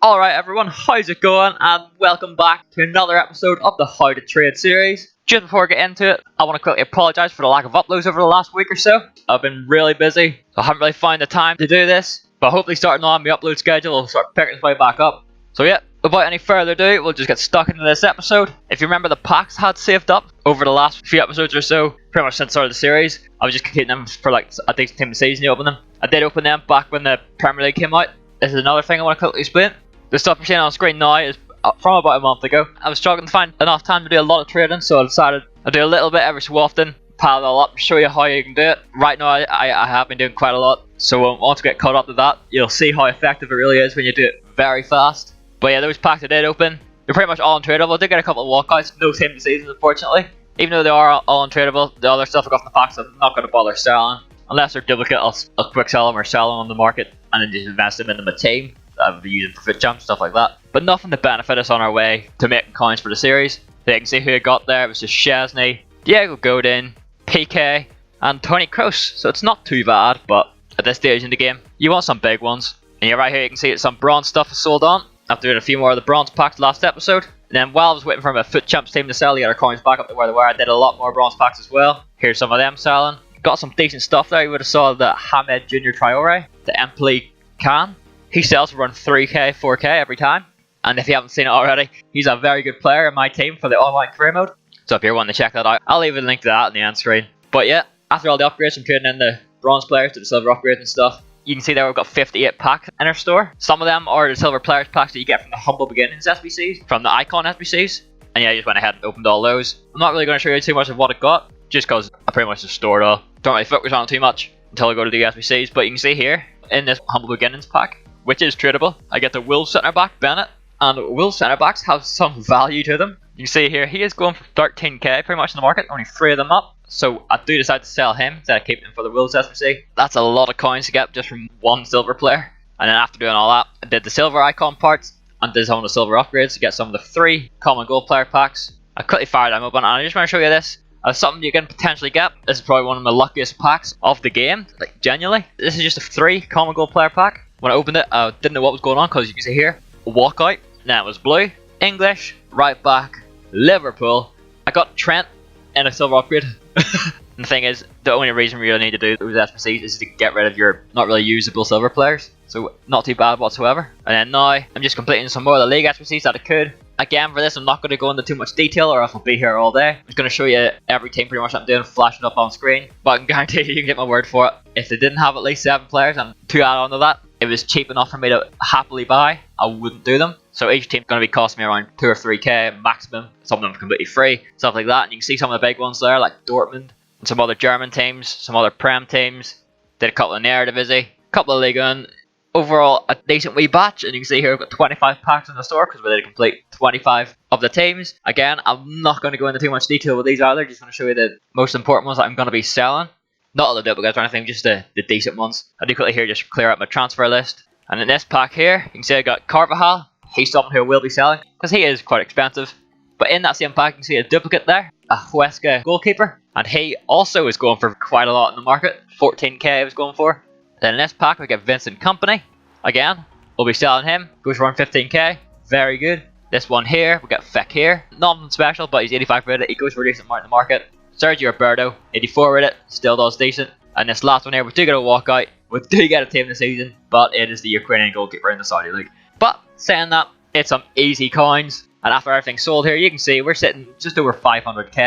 Alright everyone, how's it going? And welcome back to another episode of the How to Trade series. Just before I get into it, I want to quickly apologise for the lack of uploads over the last week or so. I've been really busy, so I haven't really found the time to do this. But hopefully starting on my upload schedule will start picking its way back up. So yeah, without any further ado, we'll just get stuck into this episode. If you remember, the packs I had saved up over the last few episodes or so, pretty much since the start of the series, I was just keeping them for like a decent time of the season to open them. I did open them back when the Premier League came out. This is another thing I want to quickly explain. The stuff I'm seeing on screen now is from about a month ago. I was struggling to find enough time to do a lot of trading, so I decided I'd do a little bit every so often, pile it all up, show you how you can do it. Right now I have been doing quite a lot, so once we get caught up to that, you'll see how effective it really is when you do it very fast. But yeah, those packs I did open, they're pretty much all untradeable. I did get a couple of walkouts, no team of the season unfortunately. Even though they are all untradeable, the other stuff I got from the packs I'm not going to bother selling. Unless they're duplicate, I'll quick sell them or sell them on the market and then just invest them into my team. I'll be using for fit jumps, stuff like that. But nothing to benefit us on our way to making coins for the series. So you can see who I got there. It was just Chesney, Diego Godin, PK, and Tony Kroos. So it's not too bad, but at this stage in the game, you want some big ones. And yeah, right here you can see that some bronze stuff is sold on. After doing a few more of the bronze packs last episode. And then while I was waiting for my foot champs team to sell, to get our coins back up to where they were, I did a lot more bronze packs as well. Here's some of them selling. Got some decent stuff there. You would have saw the Hamed Jr. Traore, the Empoli Can. He sells for around 3k, 4k every time. And if you haven't seen it already, he's a very good player in my team for the online career mode. So if you're wanting to check that out, I'll leave a link to that in the end screen. But yeah, after all the upgrades from trading in the bronze players to the silver upgrades and stuff, you can see there we've got 58 packs in our store. Some of them are the silver players packs that you get from the Humble Beginnings SBCs, from the Icon SBCs. And yeah, I just went ahead and opened all those. I'm not really going to show you too much of what I got, just because I pretty much just stored it all. Don't really focus on it too much until I go to the SBCs. But you can see here, in this Humble Beginnings pack, which is tradable, I get the Wolves centre back Bennett, and Wolves centre backs have some value to them. You can see here he is going for 13k pretty much in the market, only 3 of them up. So I do decide to sell him instead of keeping him for the Wolves SBC. That's a lot of coins to get just from one silver player. And then after doing all that, I did the silver icon parts and did some of the silver upgrades to get some of the 3 common gold player packs. I quickly fired them open and I just want to show you this. Something you can potentially get. This is probably one of the luckiest packs of the game, like genuinely. This is just a 3 common gold player pack. When I opened it, I didn't know what was going on because you can see here, walkout, then it was blue, English, right back, Liverpool. I got Trent in a silver upgrade. And the thing is, the only reason we really need to do those SBCs is to get rid of your not really usable silver players. So not too bad whatsoever. And then now, I'm just completing some more of the league SBCs that I could. Again, for this, I'm not going to go into too much detail or else I'll be here all day. I'm just going to show you every team pretty much I'm doing, flashing up on screen. But I can guarantee you can get my word for it. If they didn't have at least 7 players and 2 add on to that, it was cheap enough for me to happily buy, I wouldn't do them. So each team's going to be costing me around 2 or 3k maximum. Some of them are completely free, stuff like that. And you can see some of the big ones there, like Dortmund, and some other German teams, some other Prem teams. Did a couple of Eredivisie, a couple of Liga 1. Overall, a decent wee batch, and you can see here I've got 25 packs in the store because we did complete 25 of the teams. Again, I'm not going to go into too much detail with these either, just going to show you the most important ones that I'm going to be selling. Not all the duplicates or anything, just the decent ones. I do quickly here just clear out my transfer list. And in this pack here, you can see I got Carvajal. He's someone who will be selling because he is quite expensive. But in that same pack, you can see a duplicate there, a Huesca goalkeeper, and he also is going for quite a lot in the market. 14k I was going for. Then in this pack we get Vincent Kompany. Again, we'll be selling him. Goes for around 15k. Very good. This one here, we got Feck here. Nothing special, but he's 85 rated. He goes for a decent amount in the market. Sergio Roberto, 84 rated. Still does decent. And this last one here, we do get a walkout. We do get a team this season, but it is the Ukrainian goalkeeper in the Saudi League. But saying that, it's some easy coins. And after everything's sold here, you can see we're sitting just over 500k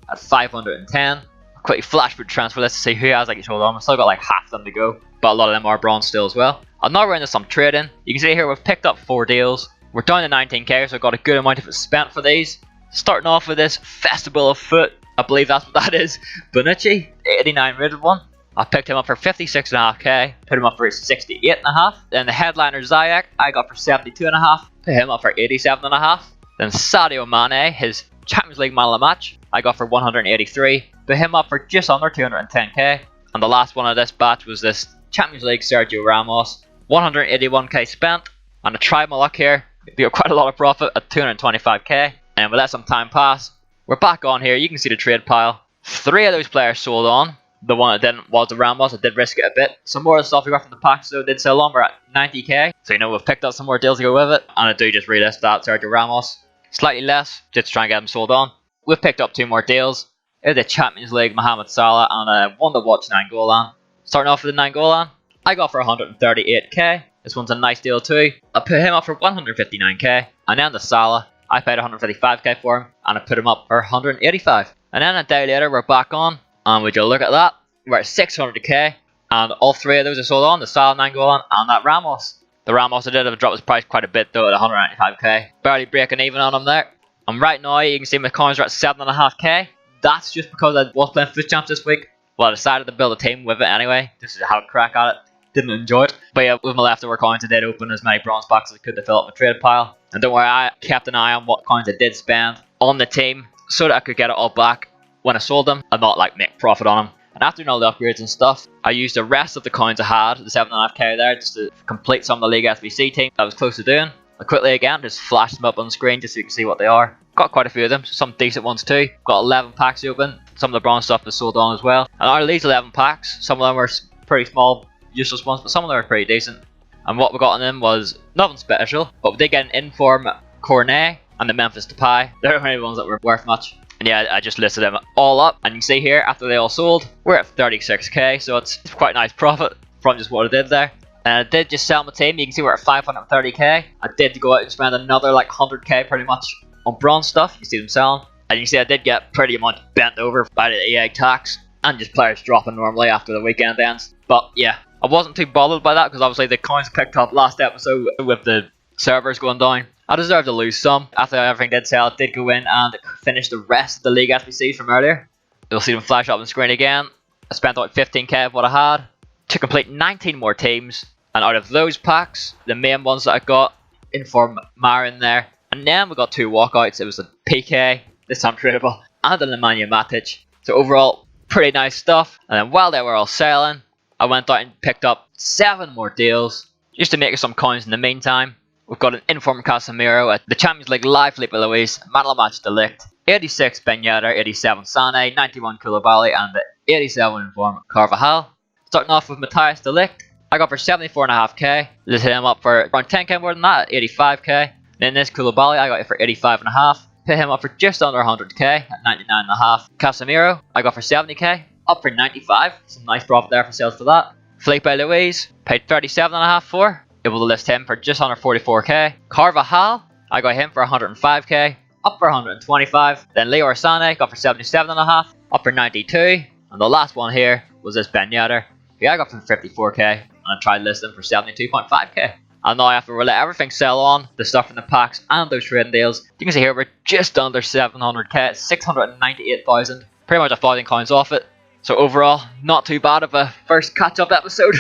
at 510. Quickly flash through the transfer list to see who has like each hold on. I've still got like half of them to go, but a lot of them are bronze still as well. I'll now run into some trading. You can see here we've picked up 4 deals. We're down to 19k, so I've got a good amount of it spent for these. Starting off with this Festival of Foot, I believe that's what that is. Bonucci, 89 rated one. I picked him up for 56.5k, put him up for 68.5. Then the headliner Ziyech, I got for 72.5, put him up for 87.5. Then Sadio Mane, his Champions League man of the match, I got for 183, put him up for just under 210k. And the last one of this batch was this Champions League Sergio Ramos, 181k spent. And I tried my luck here, we got quite a lot of profit at 225k. And we let some time pass. We're back on here, you can see the trade pile. 3 of those players sold on. The one that didn't was the Ramos. I did risk it a bit. Some more of the stuff we got from the packs though did sell on. We're at 90k. So we've picked up some more deals to go with it. And I do just relist that Sergio Ramos. Slightly less, just to try and get them sold on. We've picked up 2 more deals. In the Champions League, Mohamed Salah and one to watch Nainggolan. Starting off with the Nainggolan, I got for 138k. This one's a nice deal too. I put him up for 159k. And then the Salah, I paid 155k for him. And I put him up for 185. And then a day later, we're back on. And would you look at that? We're at 600k. And all 3 of those are sold on. The Salah, Nainggolan, and that Ramos. The Ramos, I did have dropped his price quite a bit though at 195k. Barely breaking even on him there. And right now, you can see my coins are at 7.5k. That's just because I was playing Foot Champs this week. Well, I decided to build a team with it anyway. Just to have a crack at it. Didn't enjoy it. But yeah, with my leftover coins, I did open as many bronze packs as I could to fill up my trade pile. And don't worry, I kept an eye on what coins I did spend on the team so that I could get it all back when I sold them and not like make profit on them. And after doing all the upgrades and stuff, I used the rest of the coins I had, the 7.5k there, just to complete some of the League SBC team I was close to doing. I quickly again just flashed them up on the screen just so you can see what they are. Got quite a few of them, some decent ones too. Got 11 packs open. Some of the bronze stuff is sold on as well. And out of these 11 packs, some of them were pretty small, useless ones, but some of them are pretty decent. And what we got in them was nothing special, but we did get an Inform Cornet and the Memphis Depay. They're the only ones that were worth much. And yeah, I just listed them all up. And you can see here, after they all sold, we're at 36k. So it's quite a nice profit from just what I did there. And I did just sell my team. You can see we're at 530k. I did go out and spend another like 100k pretty much on bronze stuff. You see them selling. And you can see I did get pretty much bent over by the EA tax. And just players dropping normally after the weekend ends. But yeah, I wasn't too bothered by that because obviously the coins picked up last episode with the servers going down. I deserve to lose some. After everything did sell, I did go in and finish the rest of the League SBCs from earlier. You'll see them flash up on the screen again. I spent about 15k of what I had to complete 19 more teams. And out of those packs, the main ones that I got, Inform Marin there. And then we got 2 walkouts. It was a PK, this time tradable, and a Nemanja Matic. So overall, pretty nice stuff. And then while they were all selling, I went out and picked up 7 more deals just to make some coins in the meantime. We've got an Inform Casemiro, the Champions League live Felipe Luis, Man of the Match Delict, 86 Ben Yedder, 87 Sané, 91 Koulibaly, and the 87 Inform Carvajal. Starting off with Matthias Delict, I got for 74.5k. Let's hit him up for around 10k more than that, at 85k. Then this Koulibaly, I got it for 85.5. Hit him up for just under 100k at 99.5. Casemiro, I got for 70k, up for 95. Some nice profit there for sales for that. Felipe Luis, paid 37.5 for. Able to list him for just under 44k. Carvajal, I got him for 105k, up for 125. Then Leroy Sané got for 77.5, up for 92. And the last one here was this Ben Yedder. I got for 54k, and I tried listing for 72.5k. And now after we let everything sell on, the stuff in the packs and those trading deals, you can see here we're just under 700k, 698,000. Pretty much 1,000 coins off it. So overall, not too bad of a first catch-up episode.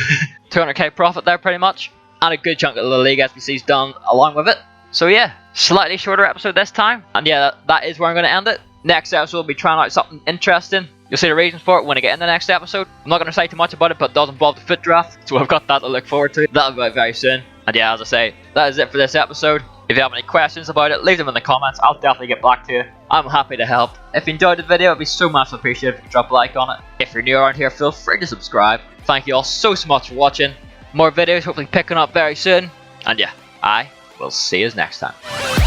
200k profit there pretty much. And a good chunk of the League SBC's done along with it. So yeah, slightly shorter episode this time. And yeah, that is where I'm going to end it. Next episode we'll be trying out something interesting. You'll see the reasons for it when I get in the next episode. I'm not going to say too much about it, but it does involve the foot draft. So I've got that to look forward to. That'll be out very soon. And yeah, as I say, that is it for this episode. If you have any questions about it, leave them in the comments. I'll definitely get back to you. I'm happy to help. If you enjoyed the video, it'd be so much appreciated if you drop a like on it. If you're new around here, feel free to subscribe. Thank you all so much for watching. More videos hopefully picking up very soon. And yeah, I will see you next time.